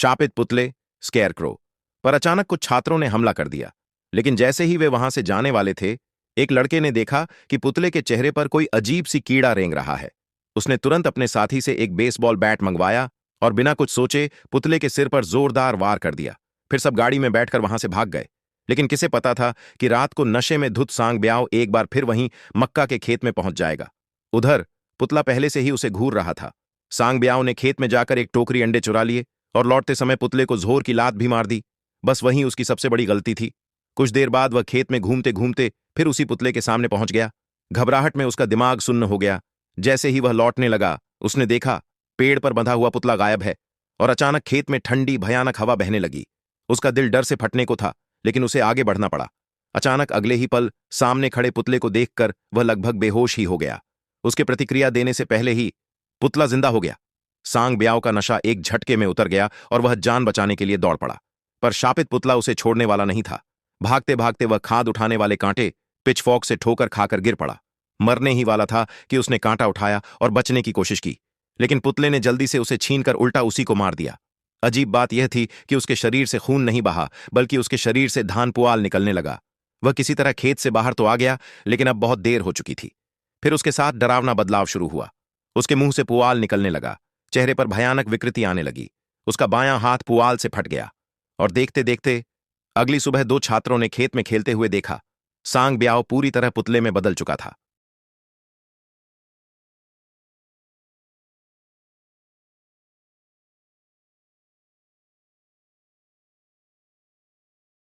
शापित पुतले, स्केयरक्रो। पर अचानक कुछ छात्रों ने हमला कर दिया। लेकिन जैसे ही वे वहां से जाने वाले थे, एक लड़के ने देखा कि पुतले के चेहरे पर कोई अजीब सी कीड़ा रेंग रहा है। उसने तुरंत अपने साथी से एक बेसबॉल बैट मंगवाया और बिना कुछ सोचे पुतले के सिर पर जोरदार वार कर दिया। फिर सब गाड़ी में बैठकर वहां से भाग गए। लेकिन किसे पता था कि रात को नशे में धुत सांग ब्याओ एक बार फिर वहीं मक्का के खेत में पहुंच जाएगा। उधर पुतला पहले से ही उसे घूर रहा था। सांग ब्याओ ने खेत में जाकर एक टोकरी अंडे चुरा लिए और लौटते समय पुतले को जोर की लात भी मार दी। बस वहीं उसकी सबसे बड़ी गलती थी। कुछ देर बाद वह खेत में घूमते घूमते फिर उसी पुतले के सामने पहुंच गया। घबराहट में उसका दिमाग सुन्न हो गया। जैसे ही वह लौटने लगा, उसने देखा पेड़ पर बंधा हुआ पुतला गायब है और अचानक खेत में ठंडी भयानक हवा बहने लगी। उसका दिल डर से फटने को था, लेकिन उसे आगे बढ़ना पड़ा। अचानक अगले ही पल सामने खड़े पुतले को देखकर वह लगभग बेहोश ही हो गया। उसके प्रतिक्रिया देने से पहले ही पुतला जिंदा हो गया। सांग ब्याओ का नशा एक झटके में उतर गया और वह जान बचाने के लिए दौड़ पड़ा। पर शापित पुतला उसे छोड़ने वाला नहीं था। भागते भागते वह खाद उठाने वाले कांटे पिचफॉर्क से ठोकर खाकर गिर पड़ा। मरने ही वाला था कि उसने कांटा उठाया और बचने की कोशिश की, लेकिन पुतले ने जल्दी से उसे छीनकर उल्टा उसी को मार दिया। अजीब बात यह थी कि उसके शरीर से खून नहीं बहा, बल्कि उसके शरीर से धान पुआल निकलने लगा। वह किसी तरह खेत से बाहर तो आ गया, लेकिन अब बहुत देर हो चुकी थी। फिर उसके साथ डरावना बदलाव शुरू हुआ। उसके मुंह से पुआल निकलने लगा, चेहरे पर भयानक विकृति आने लगी। उसका बायां हाथ पुआल से फट गया और देखते देखते अगली सुबह दो छात्रों ने खेत में खेलते हुए देखा। सांग ब्याओ पूरी तरह पुतले में बदल चुका था।